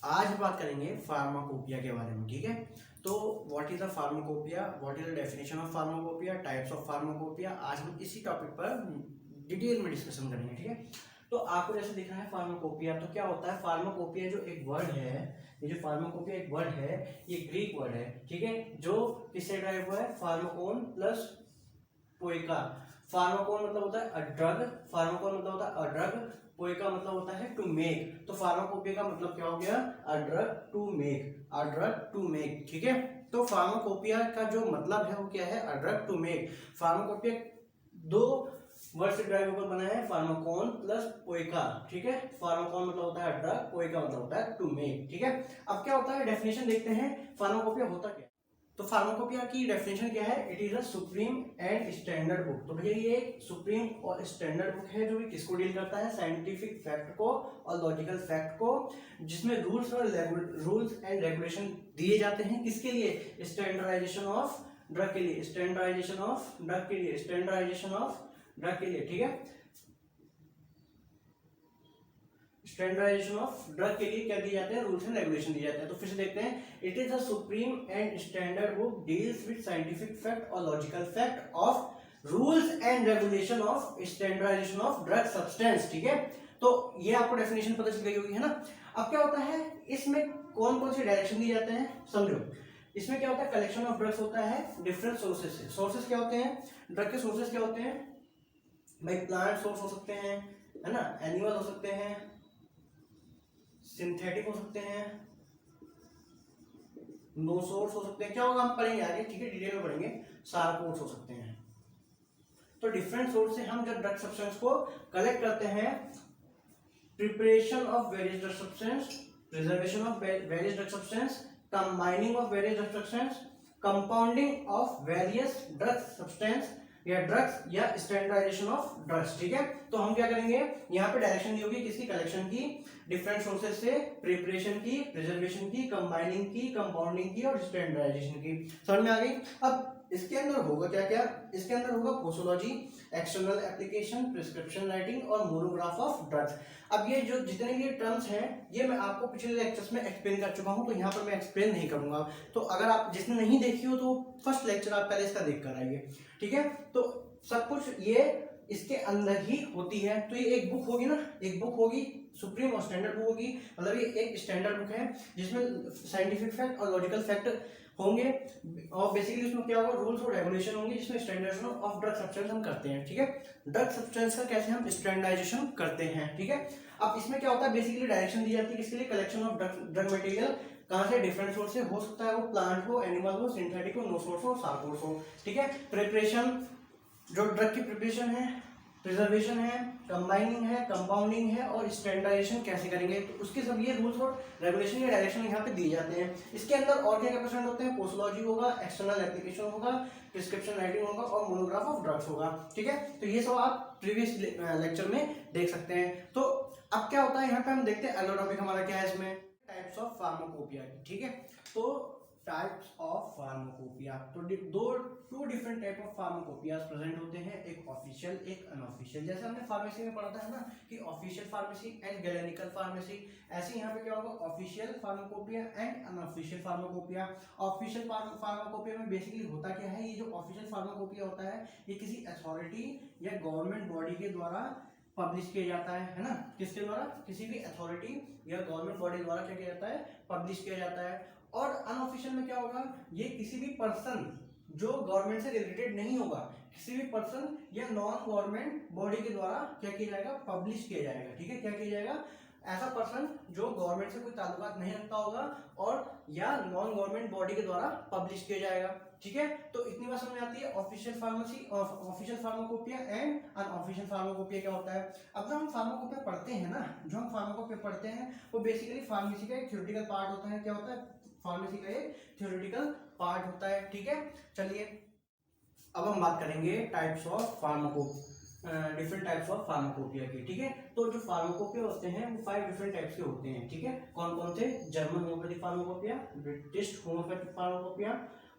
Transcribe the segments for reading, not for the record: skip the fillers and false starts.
आज हम बात करेंगे फार्माकोपिया के बारे में। ठीक है, तो what is a pharmacopoeia, what is the definition of pharmacopoeia, types of pharmacopoeia, आज हम इसी टॉपिक पर डिटेल में डिस्कशन करेंगे। ठीक है, तो आपको जैसे दिख रहा है फार्माकोपिया, तो क्या होता है फार्माकोपिया जो एक वर्ड है, ये जो फार्माकोपिया एक वर्ड है, ये ग्रीक वर्ड है। ठीक है, जो किससे ड्राइव हुआ है, फार्माकोन प्लस पोइका। फार्माकोन मतलब होता है अ ड्रग, फार्माकोन मतलब होता है अ ड्रग, पोइका मतलब होता है टू मेक। तो फार्माकोपिया का मतलब क्या हो गया, a drug to make, a drug to make. ठीक है, तो फार्माकोपिया का जो मतलब है वो क्या है, a drug to make. Pharmacopoeia दो वर्ड से ड्राइव होकर बना है, फार्माकोन प्लस पोइका। ठीक है, फार्माकोन मतलब होता है ड्रग, पोइका मतलब होता है टू मेक। ठीक है, अब क्या होता है डेफिनेशन देखते हैं, फार्माकोपिया होता क्या है। तो फार्माकोपिया की डेफिनेशन क्या है, it is a supreme and standard book. तो भैया ये एक सुप्रीम और स्टैंडर्ड बुक है जो कि किसको डील करता है, साइंटिफिक फैक्ट को और लॉजिकल फैक्ट को, जिसमें रूल्स एंड रेगुलेशन दिए जाते हैं किसके लिए, स्टैंडर्डाइजेशन ऑफ ड्रग के लिए, स्टैंडर्डाइजेशन ऑफ ड्रग के लिए, स्टैंडर्डाइजेशन ऑफ ड्रग के लिए। ठीक है, स्टैंडर्डाइजेशन ऑफ ड्रग के लिए क्या दिए जाते हैं, रूल्स एंड रेगुलेशन दिए जाते हैं। तो फिर से देखते हैं, it is a supreme and standard book deals with scientific fact और logical fact of rules and regulation of standardization of drug substance. ठीक है, तो ये आपको डेफिनेशन पता चल गई होगी, है ना। अब क्या होता है, इसमें कौन कौन से डायरेक्शन दिए जाते हैं समझो। इसमें क्या होता है, कलेक्शन ऑफ ड्रग्स होता है डिफरेंट सोर्सेज से। सोर्सेज क्या होते हैं, ड्रग के सोर्सेज क्या होते हैं भाई, प्लांट सोर्स हो सकते हैं, है ना, एनिमल हो सकते हैं, सिंथेटिक हो सकते हैं, नो सोर्स हो सकते हैं। क्या होगा हम पढ़ेंगे आगे, ठीक है, डिटेल में पढ़ेंगे। सारकोर्स हो सकते हैं। तो डिफरेंट सोर्स से हम जब ड्रग सब्सटेंस को कलेक्ट करते हैं, preparation of various drug substance, preservation of various drug substance, combining of various drug substance, compounding of various drug substance या ड्रग्स या स्टैंडर्डाइजेशन ऑफ ड्रग्स। ठीक है, तो हम क्या करेंगे, यहाँ पे डायरेक्शन दी होगी किसकी, कलेक्शन की, डिफरेंट सोर्सेज से, प्रिपरेशन की, प्रिजर्वेशन की, कंबाइनिंग की, कंपाउंडिंग की और स्टैंडर्डाइजेशन की। समझ में आ गई। अब इसके अंदर होगा क्या क्या, इसके अंदर होगा posology, external application, prescription writing और मोनोग्राफ ऑफ ड्रग्स। अब ये जो जितने भी टर्म्स हैं ये मैं आपको पिछले लेक्चर्स में एक्सप्लेन कर चुका हूं, तो यहाँ पर मैं एक्सप्लेन नहीं करूंगा। तो अगर आप जिसने नहीं देखी हो तो फर्स्ट लेक्चर आप पहले इसका देख कर आइए। ठीक है, तो सब कुछ ये इसके अंदर ही होती है। तो ये एक बुक होगी ना, एक बुक होगी, सुप्रीम और स्टैंडर्ड बुक होगी। मतलब ये एक स्टैंडर्ड बुक है जिसमें साइंटिफिक फैक्ट और लॉजिकल फैक्ट होंगे, और बेसिकली उसमें क्या होगा, रूल्स और रेगुलेशन होंगे, जिसमें स्टैंडर्डाइजेशन ऑफ ड्रग सब्सटेंस हम करते हैं। ठीक है, ड्रग सब्सटेंस का कैसे हम स्टैंडर्डाइजेशन करते हैं। ठीक है, अब इसमें क्या होता है, बेसिकली डायरेक्शन दी जाती है किसके लिए, कलेक्शन ऑफ ड्रग मटेरियल। कहाँ से, डिफरेंट सोर्स से, हो सकता है वो प्लांट हो, एनिमल हो, सिंथेटिक हो, नो सोर्स हो, सारकोर्स हो। ठीक है, प्रिपरेशन, जो ड्रग की प्रिपरेशन है, प्रिजर्वेशन है, कंबाइनिंग है, कंपाउंडिंग है और स्टैंडर्डाइजेशन कैसे करेंगे, तो उसके सब ये रूल्स और रेगुलेशन या डायरेक्शन यहाँ पे दिए जाते हैं। इसके अंदर और क्या क्या प्रेजेंट होते हैं, पोसोलॉजी होगा, एक्सटर्नल एप्लीकेशन होगा, प्रिस्क्रिप्शन राइटिंग होगा और मोनोग्राफ ऑफ ड्रग्स होगा। ठीक है, तो ये सब आप प्रीवियस लेक्चर में देख सकते हैं। तो अब क्या होता है, यहाँ पे हम देखते हैं अगला टॉपिक हमारा क्या है, इसमें टाइप्स ऑफ फार्माकोपिया। ठीक है, तो टाइप्स ऑफ फार्माकोपिया, तो two different type of pharmacopoeias present होते हैं, एक ऑफिशियल एक अनऑफिशियल। जैसे हमने फार्मेसी में पढ़ा था है ना, कि ऑफिशियल फार्मेसी एंड गैलेनिकल फार्मेसी, ऐसे यहाँ पे क्या होगा, official pharmacopoeia and unofficial pharmacopoeia. Official pharmacopoeia में बेसिकली होता क्या है, ये जो ऑफिशियल फार्माकोपिया होता है ये किसी अथॉरिटी या गवर्नमेंट बॉडी के द्वारा पब्लिश किया जाता है ना, किसके द्वारा, किसी भी अथॉरिटी या गवर्नमेंट बॉडी द्वारा क्या किया जाता है, पब्लिश किया जाता है। और अनऑफिशियल में क्या होगा, ये किसी भी पर्सन जो गवर्नमेंट से रिलेटेड नहीं होगा, किसी भी पर्सन या नॉन गवर्नमेंट बॉडी के द्वारा क्या किया जाएगा, पब्लिश किया जाएगा। ठीक है, क्या किया जाएगा, ऐसा पर्सन जो गवर्नमेंट से कोई ताल्लुकात नहीं रखता होगा और या नॉन गवर्नमेंट बॉडी के द्वारा पब्लिश किया जाएगा। ठीक है, तो इतनी बात समझ आती है official pharmacy, official pharmacopoeia and unofficial pharmacopoeia क्या होता है। अब जो हम फार्माकोपिया पढ़ते हैं ना, जो हम फार्माकोपिया पढ़ते हैं वो बेसिकली फार्मेसी का एक थ्योरेटिकल पार्ट होता है। क्या होता है, फार्मेसी का एक थ्योरेटिकल पार्ट होता है। ठीक है, चलिए अब हम बात करेंगे types of different types of pharmacopoeia की। ठीक है, तो जो फार्माकोपिया होते हैं वो 5 डिफरेंट टाइप्स के होते हैं। ठीक है, कौन कौन से, German homeopathic pharmacopoeia, British homeopathic pharmacopoeia,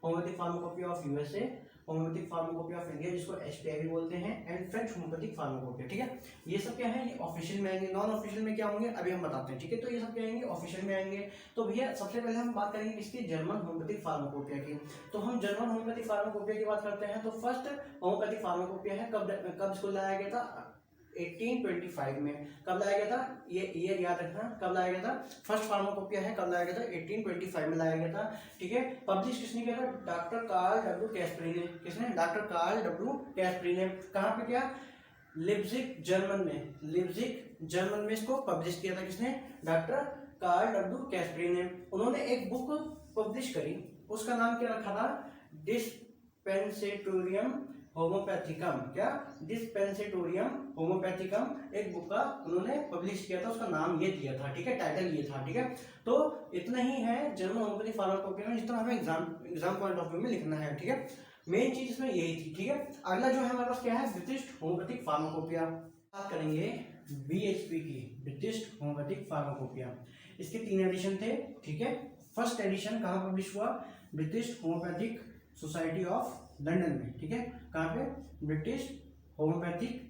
homeopathic pharmacopoeia of USA, homeopathic pharmacopoeia of India जिसको HPI भी बोलते हैं, एंड फ्रेंच होम्योपैथिक फार्माकोपिया, ठीक है। ये सब क्या है, ये ऑफिशियल में आएंगे। नॉन ऑफिशियल में क्या होंगे अभी हम बताते हैं, ठीक है। तो ये सब क्या आएंगे, ऑफिशियल में आएंगे। तो भैया सबसे पहले हम बात करेंगे किसकी, जर्मन होम्योपैथिक फार्माकोपिया की। तो हम जर्मन होम्योपैथिक फार्माकोपिया की बात करते हैं। तो फर्स्ट होम्योपैथिक फार्माकोपिया है कब इसको लाया गया था, 1825 में। कब लाया गया था, ये ईयर याद रखना, कब लाया गया था। फर्स्ट फार्माकोपिया है कब लाया गया था, 1825 में लाया गया था, ठीक है। पब्लिश किसने किया था, डॉक्टर कार्ल डब्ल्यू कैस्परी ने। किसने, डॉक्टर कार्ल डब्ल्यू कैस्परी ने। कहाँ पे किया, लिप्जिग जर्मन में, लिप्जिग जर्मन में इसको पब्लिश किया था। किसने, डॉक्टर कार्ल डब्ल्यू कैस्परी ने। उन्होंने एक बुक पब्लिश करी, उसका नाम क्या रखा था, डिस्पेंसेटोरियम होम्योपैथिकम। क्या, डिस्पेंसेटोरियम होम्योपैथिकम, एक बुक का उन्होंने पब्लिश किया था, उसका नाम ये दिया था, ठीक है, टाइटल ये था, ठीक है। तो इतना ही है जर्मन होम्योपैथिक फार्माकोपिया में, जितना हमें एग्जाम पॉइंट ऑफ व्यू में लिखना है, ठीक है। मेन चीज इसमें यही थी, ठीक है। अगला जो है हमारे पास क्या है, ब्रिटिश होम्योपैथिक फार्माकोपिया। बात करेंगे BHP की, ब्रिटिश होम्योपैथिक फार्माकोपिया। इसके 3 एडिशन थे, ठीक है। फर्स्ट एडिशन कहाँ पब्लिश हुआ, British homeopathic society of London में, ठीक है। कहाँ पे, ब्रिटिश होम्योपैथिक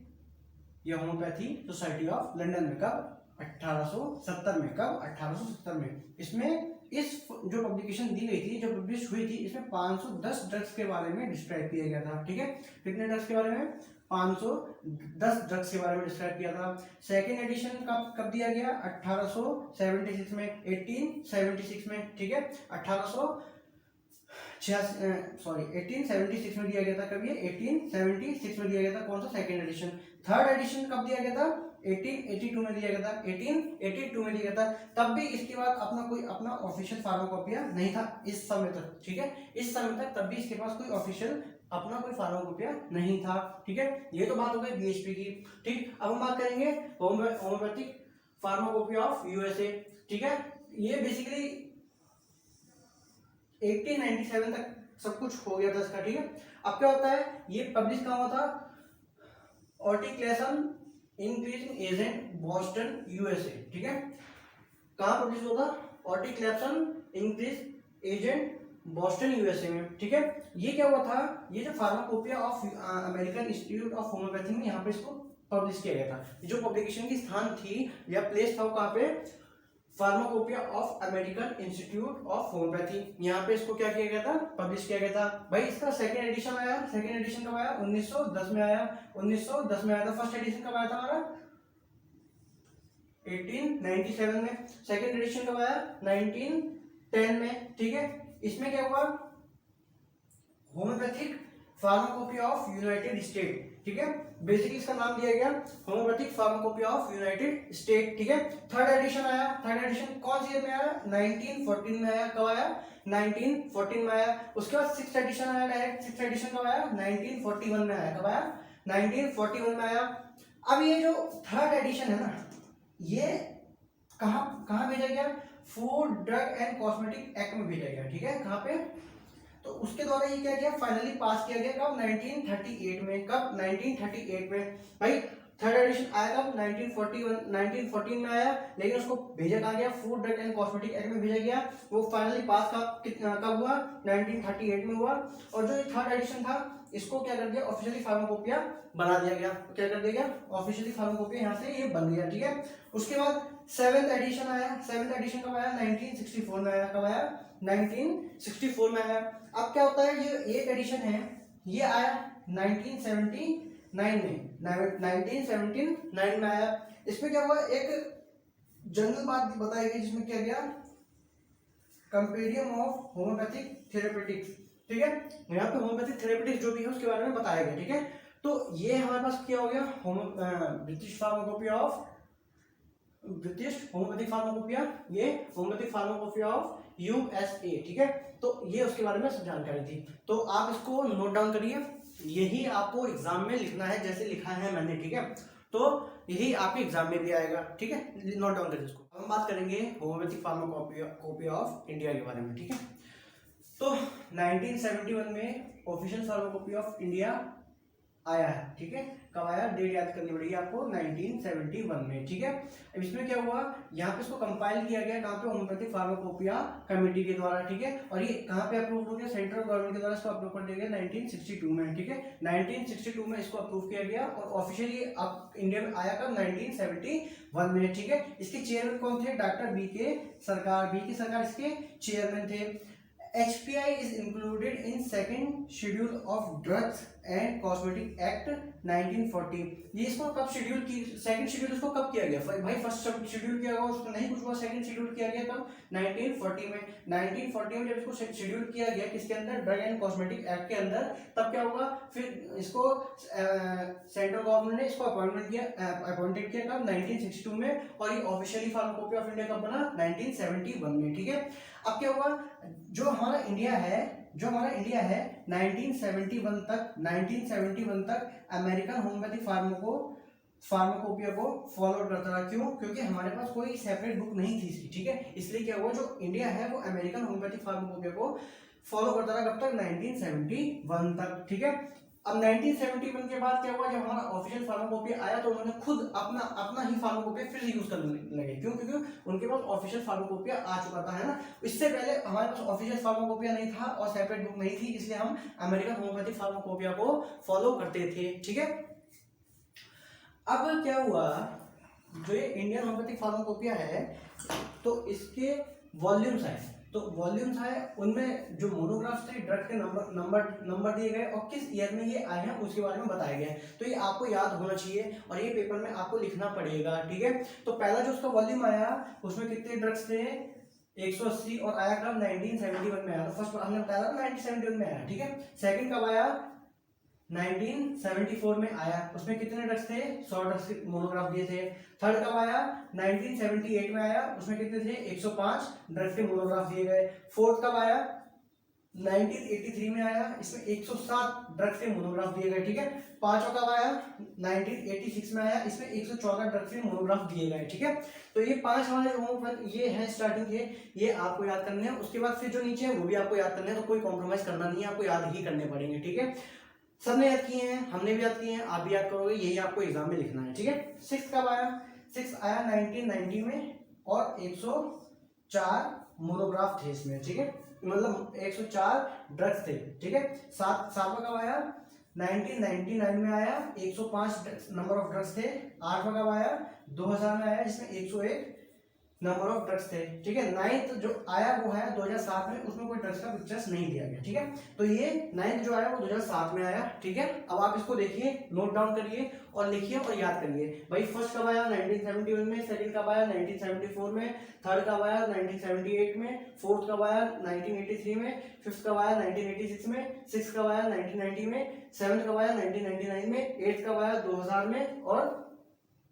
या होम्योपैथी सोसाइटी ऑफ लंदन में। कब, 1870 में। कब, 1870 में। इसमें इस जो पब्लिकेशन दी गई थी, जो पब्लिश हुई थी, इसमें 510 ड्रग्स के बारे में डिस्क्राइब किया गया था, ठीक है। कितने ड्रग्स के बारे में, 510 ड्रग्स के बारे में डिस्क्राइब किया था। सेकेंड एडिशन कब दिया गया, 1876 में, 1876 में, ठीक है। 1876 में दिया गया था। कब, ये 1876 में दिया गया था। कौन सा, सेकेंड एडिशन। थर्ड एडिशन कब दिया गया था, 1882 में दिया गया था। 1882 में दिया गया था। तब भी इसके बाद अपना ऑफिशियल फार्माकोपिया नहीं था इस समय तक, ठीक है। इस समय तक तब भी इसके पास कोई ऑफिशियल अपना कोई फार्माकोपिया नहीं था, ठीक है। ये तो बात हो गई BHP की, ठीक। अब हम बात करेंगे होम्योपैथिक फार्माकोपिया ऑफ USA, ठीक है। ये बेसिकली 1897 तक सब कुछ हो गया था इसका, ठीक है। अब क्या होता है, ये पब्लिश कहाँ हुआ था, ऑर्टिक्लेशन इंक्रीजिंग एजेंट बॉस्टन USA, ठीक है। कहाँ पब्लिश हुआ था, ऑर्टिक्लेशन इंक्रीज एजेंट बॉस्टन USA में, ठीक है। ये क्या हुआ था, ये जो pharmacopoeia of American institute of homeopathy में यहाँ पे इसको पब्लिश किया गया था। जो पब्लिकेशन की स्थान थी या प्लेस था वो कहाँ पे, pharmacopoeia of American institute of homeopathy, यहाँ पे इसको क्या किया गया था, पब्लिश किया गया था। भाई इसका सेकंड एडिशन आया, सेकंड एडिशन कब आया, 1910 में आया, 1910 में आया था। फर्स्ट एडिशन कब आया था हमारा, 1897 में। सेकंड एडिशन कब आया, 1910 में, ठीक है। इसमें क्या हुआ, homeopathic pharmacopoeia of United state, ठीक है। बेसिकली इसका नाम दिया गया homeopathic pharmacopoeia of United state, ठीक है। थर्ड एडिशन आया, थर्ड एडिशन कौन सी ईयर में आया, 1914 में आया। कब आया, 1914 में आया। उसके बाद सिक्स्थ एडिशन आया, डायरेक्ट सिक्स्थ एडिशन कब आया, 1941 में आया। कब आया, 1941 में आया। अब ये जो थर्ड एडिशन है ना, ये कहाँ कहाँ भेजा गया, food drug and cosmetic act में भेजा गया, ठीक है। कहाँ पे, तो उसके द्वारा ये क्या किया, फाइनली पास किया गया। कब, 1938 में। कब, 1938 में। भाई थर्ड एडिशन आया कब, 1914 में आया, लेकिन उसको भेजा कहाँ गया, food drug and cosmetic act में भेजा गया। वो फाइनली पास कब हुआ, 1938 में हुआ। और जो थर्ड एडिशन था, इसको क्या कर दिया, ऑफिशियली फार्माकोपिया बना दिया गया। क्या कर दिया गया, ऑफिशियली फार्माकोपिया यहाँ से ये बन गया, ठीक है। उसके बाद सेवेंथ एडिशन आया। सेवेंथ एडिशन कब आया, 1964 में आया। कब आया, 1964 में आया। अब क्या होता है, ये एक एडिशन है, ये आया 1979 में, 1979 में आया। इसमें क्या हुआ, एक जनरल बात बताई गई, जिसमें क्या गया, कंपेरियम ऑफ होम्योपैथिक थेरेपेटिक्स, ठीक है। यहाँ पे होम्योपैथिक थेरेपेटिक्स जो भी है उसके बारे में बताया गया, ठीक है। तो ये हमारे पास क्या हो गया, British pharmacopoeia of, British homeopathic pharmacopoeia, ये होम्योपैथिक फार्माकोपिया ऑफ USA, ठीक है। तो ये उसके बारे में सब जानकारी थी। तो आप इसको नोट डाउन करिए, यही आपको एग्जाम में लिखना है, जैसे लिखा है मैंने, ठीक है। तो यही आपके एग्जाम में भी आएगा, ठीक है, नोट डाउन करिए इसको। हम बात करेंगे होम्योपैथिक फार्माकोपिया ऑफ इंडिया के बारे में, ठीक है। तो 1971 में ऑफिशियल फार्माकोपिया ऑफ इंडिया आया है, ठीक है। कब आया, डेट याद करनी पड़ेगी आपको, 1971 में, ठीक है। अब इसमें क्या हुआ, यहाँ पे इसको कंपाइल किया गया कहाँ पे, होम्योपैथिक फार्माकोपिया कमेटी के द्वारा, ठीक है। और ये कहाँ पे अप्रूव हो गया, सेंट्रल गवर्नमेंट के द्वारा इसको अप्रूव कर दिया गया 1962 में, ठीक है। 1962 में इसको अप्रूव किया गया और ऑफिशियली अब इंडिया में आया कब, 1971 में, ठीक है। इसके चेयरमैन कौन थे, डॉक्टर बी.के. सरकार इसके चेयरमैन थे। HPI is included in second schedule of Drugs and Cosmetic Act 1940। ये इसको कब शेड्यूल की, सेकंड शेड्यूल इसको कब किया गया भाई, फर्स्ट शेड्यूल किया होगा उसको नहीं कुछ हुआ, सेकंड शेड्यूल किया गया कब, 1940 में। 1940 में जब इसको शेड्यूल किया गया किसके अंदर, ड्रग एंड कॉस्मेटिक एक्ट के अंदर, तब क्या होगा, फिर इसको सेंट्रल गवर्नमेंट ने इसको अपॉइंटेड किया कब, 1962 में। और ये ऑफिशियली फार्माकोपिया ऑफ इंडिया कब बना, 1971 में, ठीक है। अब क्या हुआ, जो हमारा इंडिया है 1971 तक अमेरिकन होम्योपैथिक फार्माकोपिया को फॉलो करता रहा। क्यों, क्योंकि हमारे पास कोई सेपरेट बुक नहीं थी इसकी, ठीक है। इसलिए क्या हुआ, जो इंडिया है वो अमेरिकन होम्योपैथिक फार्माकोपिया को फॉलो करता रहा कब तक, 1971 तक, ठीक है। अब 1971 के बाद क्या हुआ, जब हमारा ऑफिशियल फार्माकोपिया आया तो उन्होंने खुद अपना ही फार्माकोपिया फिर से यूज करने लगे। क्यों, क्योंकि उनके पास ऑफिशियल फार्माकोपिया आ चुका था, है ना। इससे पहले हमारे पास ऑफिशियल फार्माकोपिया नहीं था और सेपरेट बुक नहीं थी, इसलिए हम अमेरिकन होम्योपैथिक फार्माकोपिया को फॉलो करते थे, ठीक है। अब क्या हुआ, जो ये इंडियन होम्योपैथिक फार्माकोपिया है तो इसके वॉल्यूम्स आए, तो वॉल्यूम्स आए, उनमें जो मोनोग्राफ्स थे, ड्रग के नंबर दिए गए और किस ईयर में ये आए हैं उसके बारे में बताया गया है। तो ये आपको याद होना चाहिए और ये पेपर में आपको लिखना पड़ेगा, ठीक है। तो पहला जो उसका वॉल्यूम आया उसमें कितने ड्रग्स थे, 180, और आया कब, 1971 में आया। तो फर्स्ट हमने बताया था 1971 में आया, ठीक है। सेकंड कब आया, 1974 में आया, उसमें कितने ड्रग्स थे, 100 ड्रग्स के मोनोग्राफ दिए थे। थर्ड कब आया, 1978 में आया, उसमें कितने थे, 105 ड्रग्स के मोनोग्राफ दिए गए। फोर्थ कब आया, 1983 में आया, इसमें 107 ड्रग्स के मोनोग्राफ दिए गए, ठीक है। पांचवा कब आया, 1986 में आया, इसमें 114 ड्रग्स के मोनोग्राफ दिए गए, ठीक है। तो ये 5 वाले जो ये है स्टार्टिंग के, ये आपको याद करने हैं। उसके बाद फिर जो नीचे है वो भी आपको याद करने हैं, तो कोई कॉम्प्रोमाइज करना नहीं है, आपको याद ही करने पड़ेंगे, ठीक है। सबने याद किए हैं, हमने भी याद किए हैं, आप भी याद करोगे, यही आपको एग्जाम में लिखना है, ठीक है। सिक्स कब आया, 6 आया 1990 में और 104 मोनोग्राफ थे इसमें, ठीक है, मतलब 104 ड्रग्स थे, ठीक है। सातवां कब आया, 1999 में आया, 105 नंबर ऑफ ड्रग्स थे। आठवां कब आया, 2000 में आया, इसमें 101 नंबर ऑफ ड्रग्स थे, ठीक है। नाइन्थ जो आया वो है 2007 में, उसमें कोई ड्रग्स का पिक्चर्स नहीं दिया गया, ठीक है। तो ये नाइन्थ जो आया वो 2007 में आया, ठीक है। अब आप इसको देखिए, नोट डाउन करिए और लिखिए और याद करिए। भाई फर्स्ट कब आया, 1971 में, सेकंड कब आया, 1974 में, थर्ड कब आया, 1978 में, फोर्थ कब आया, 1983 में, फिफ्थ कब आया, 1986 में, सिक्स कब आया, 1990 में, सेवंथ कब आया, 1999 में, एट्थ कब आया, 2000 में, और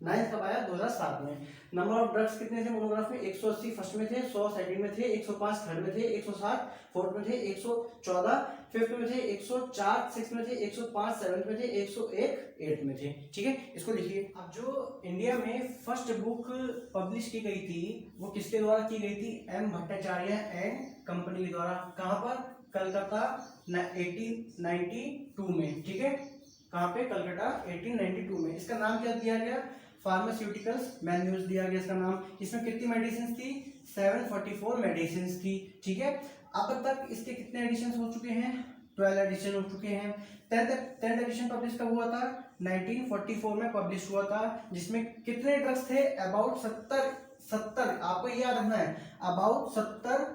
नाइन्थ कब आया, 2007 में। नंबर ऑफ ड्रग्स कितने थे मोनोग्राफ में, 180 फर्स्ट में थे, 100 सेकंड में थे, 105 थर्ड में थे, 160 फोर्थ में थे, 114 फिफ्थ में थे, 104 सिक्स में थे, 105 सेवंथ में थे, 101 एट्थ में थे, ठीक है। इसको लिखिए। अब जो इंडिया में फर्स्ट बुक पब्लिश की गई थी वो किसके द्वारा की गई थी, एम भट्टाचार्य एंड कंपनी के द्वारा। कहाँ पर, कलकत्ता 1892 में, ठीक है। कहाँ पे, कलकत्ता 1892 में। इसका नाम क्या दिया गया, फार्मास्यूटिकल्स मैन्यूल्स दिया गया इसका नाम। इसमें कितनी मेडिसिन थी, 744 मेडिसिन थी, ठीक है। अब तक इसके कितने एडिशन हो चुके हैं, 12 एडिशन हो चुके हैं। 10th एडिशन पब्लिश कब हुआ था, 1944 में पब्लिश हुआ था, जिसमें कितने ड्रग्स थे, अबाउट 70 आपको ये याद रखना है, अबाउट 70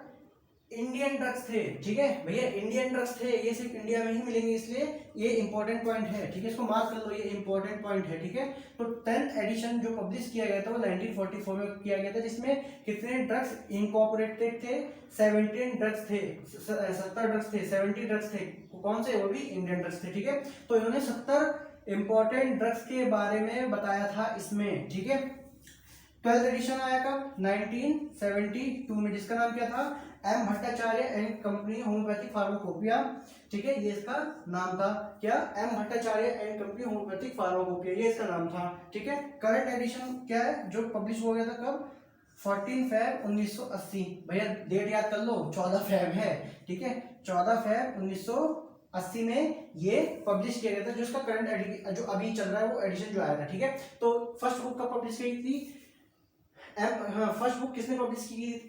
इंडियन ड्रग्स थे, ठीक है भैया, इंडियन ड्रग्स थे, ये सिर्फ इंडिया में ही मिलेंगे, इसलिए ये इंपॉर्टेंट पॉइंट है, ठीक है। इसको मार्क कर लो, ये इंपॉर्टेंट पॉइंट है, ठीक है। तो 10th एडिशन जो पब्लिश किया गया था वो 1944 में किया गया था, जिसमें कितने ड्रग्स इनकॉर्पोरेटेड थे, 17 ड्रग्स थे, 70 ड्रग्स थे, 70 ड्रग्स थे, कौन से, वो भी इंडियन ड्रग्स थे, ठीक है। तो इन्होंने 70 इंपॉर्टेंट ड्रग्स के बारे में बताया था इसमें, ठीक है। 12th एडिशन आया कब, 1972 में, जिसका नाम क्या था, M Bhattacharya and company homoeopathic pharmacopoeia, ठीक है, ये इसका नाम था, क्या, M Bhattacharya and company homoeopathic pharmacopoeia, ये इसका नाम था, ठीक है। करंट एडिशन क्या है जो पब्लिश हो गया था कब, 14 फैब 1980, भैया डेट याद कर लो, 14 फैब है, ठीक है, 14 फैब 1980 80 में ये पब्लिश किया गया था, जो इसका करंट जो अभी चल रहा है वो एडिशन जो आया था, ठीक है। तो फर्स्ट बुक कब पब्लिश की थी? फर्स्ट बुक किसने पब्लिश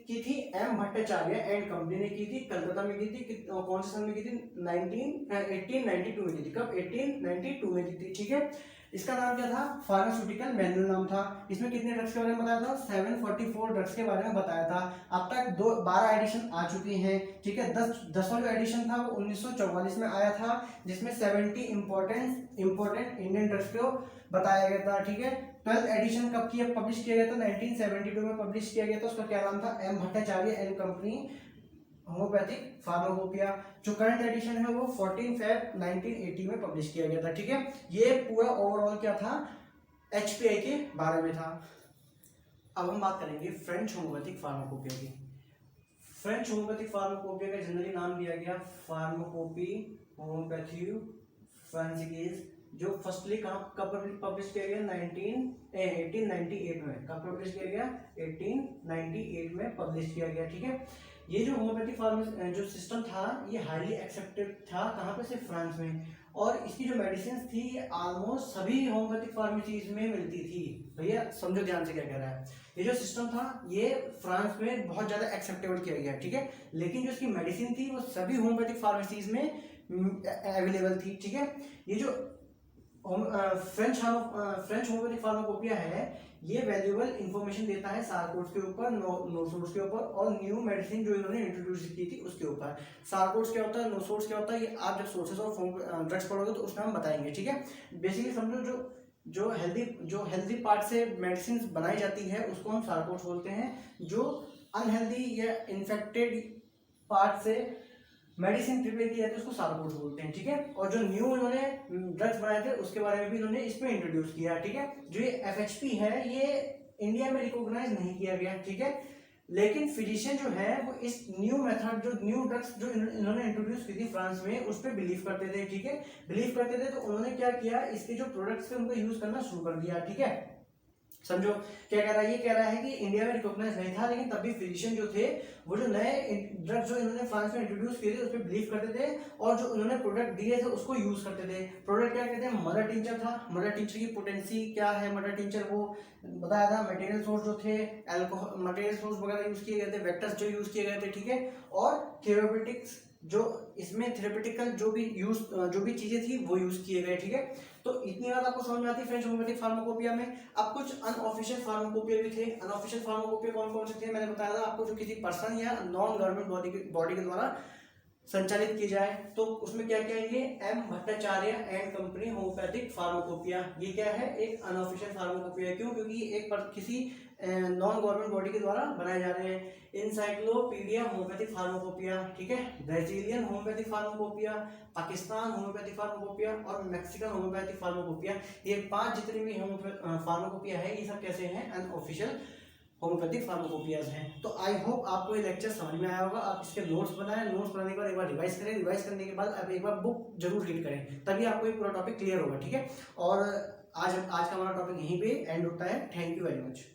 की थी? एम भट्टाचार्य एंड कंपनी ने की थी, कलकत्ता में की थी। कौन से सन में की थी? 1892 में की थी। कब? 1892 में की थी, ठीक है। इसका नाम क्या था? फार्मास्यूटिकल मैनुअल नाम था। इसमें कितने ड्रग्स के बारे में बताया था? 744 ड्रग्स के बारे में बताया था। अब तक 12 एडिशन आ चुकी हैं, ठीक है। 10वां जो एडिशन था वो 1944 में आया था, जिसमें 70 इंपॉर्टेंट इंडियन ड्रग्स को बताया गया था, ठीक है। 12th एडिशन कब किया पब्लिश किया गया था? 1972 में पब्लिश किया गया था। उसका क्या नाम था? M Bhattacharya and company homoeopathic pharmacopoeia. जो करंट एडिशन है वो 14 फेब 1980 में पब्लिश किया गया था, ठीक है। ये पूरा ओवरऑल क्या था? एचपीआई के बारे में था। अब हम बात करेंगे फ्रेंच होम्योपैथिक फार्माकोपिया की। फ्रेंच होम्योपैथिक फार्माकोपिया का जनरली नाम दिया गया फार्माकोपी होम्योपैथी फ्रांसिस, जो फर्स्टली कब पब्लिश किया गया? 1898 में। कब पब्लिश किया गया? 1898 में पब्लिश किया गया, ठीक है। ये जो होम्योपैथिक फार्मेसी जो सिस्टम था ये हाईली एक्सेप्टेड था। कहाँ पे? सिर्फ फ्रांस में। और इसकी जो मेडिसिन थी ये ऑलमोस्ट सभी होम्योपैथिक फार्मेसीज में मिलती थी। भैया समझो ध्यान से क्या कह रहा है। ये जो सिस्टम था ये फ्रांस में बहुत ज़्यादा एक्सेप्टेबल किया गया, ठीक है। लेकिन जो इसकी मेडिसिन थी वो सभी होम्योपैथिक फार्मेसीज में अवेलेबल थी, ठीक है। ये जो फ्रेंच होम्योपैथिक फार्माकोपिया है ये वैल्यूएबल इंफॉर्मेशन देता है सारकोड्स के ऊपर, नोसोड्स के ऊपर और न्यू मेडिसिन जो इन्होंने इंट्रोड्यूस की थी उसके ऊपर। सारकोड्स क्या होता है, नोसोड्स क्या होता है, ये आप जब सोर्सेज ऑफ ड्रग्स पढ़ोगे तो उसमें हम बताएंगे, ठीक है। बेसिकली समझो जो हेल्दी पार्ट से मेडिसिन बनाई जाती है उसको हम सारकोड्स बोलते हैं। जो अनहेल्दी या इन्फेक्टेड पार्ट से मेडिसिन प्रिपेयर की जाती है उसको सारकोड्स बोलते हैं, ठीक है। और जो न्यू इन्होंने ड्रग्स बनाए थे उसके बारे में भी इन्होंने इसमें इंट्रोड्यूस किया, ठीक है। जो ये एफएचपी है ये इंडिया में रिकॉग्नाइज नहीं किया गया, ठीक है। लेकिन फिजिशियन जो है वो इस न्यू मेथड जो न्यू ड्रग्स जो इन्होंने इंट्रोड्यूस की थी फ्रांस में उस पर बिलीव करते थे, ठीक है। बिलीव करते थे तो उन्होंने क्या किया, इसके जो प्रोडक्ट्स थे उनको यूज करना शुरू कर दिया, ठीक है। समझो क्या कह रहा है, ये कह रहा है कि इंडिया में रिकॉग्नाइज नहीं था लेकिन तब भी फिजिशियन जो थे वो जो नए ड्रग्स जो इन्होंने फ्रांस में इंट्रोड्यूस किए थे उस पर बिलीव करते थे और जो उन्होंने प्रोडक्ट दिए थे उसको यूज करते थे। प्रोडक्ट क्या कहते हैं? मदर टिंचर था। मदर टिंचर की पोटेंसी क्या है? मदर टिंचर वो बताया था। मटेरियल सोर्स जो थे अल्कोहल मटेरियल सोर्स वगैरह यूज किए गए थे, वेक्टर्स जो यूज किए गए थे, ठीक है। और थेरेपेटिक्स जो इसमें थेरेपेटिकल जो भी चीजें थी वो यूज किए गए, ठीक है। तो इतनी बात आपको समझ में आती है फ्रेंच होम्योपैथिक फार्माकोपिया में। अब कुछ अनऑफिशियल फार्माकोपिया भी थे। अनऑफिशियल फार्माकोपिया कौन कौन से थे मैंने बताया था आपको, जो किसी पर्सन या नॉन गवर्नमेंट बॉडी के द्वारा संचालित की जाए। तो उसमें क्या क्या है? ये M Bhattacharya and company homoeopathic pharmacopoeia, ये क्या है? एक अनऑफिशियल फार्माकोपिया। क्यों? क्योंकि ये एक किसी नॉन गवर्नमेंट बॉडी के द्वारा बनाए जा रहे हैं। इंसाइक्लोपीडिया होम्योपैथिक फार्माकोपिया, ठीक है। Brazilian homeopathic pharmacopoeia, Pakistan homeopathic pharmacopoeia और मैक्सिकन होम्योपैथिक फार्माकोपिया, ये 5 जितने भी फार्माकोपिया है ये सब कैसे हैं? अनऑफिशियल होम्योपैथिक फार्माकोपियाज हैं। तो आई होप आपको ये लेक्चर समझ में आया होगा। आप इसके नोट्स बनाएं, नोट्स बनाने के बाद एक बार रिवाइज करें, रिवाइज करने के बाद आप एक बार बुक जरूर रीड करें, तभी आपको ये पूरा टॉपिक क्लियर होगा, ठीक है। और आज का हमारा टॉपिक यहीं पे एंड होता है। Thank you very much.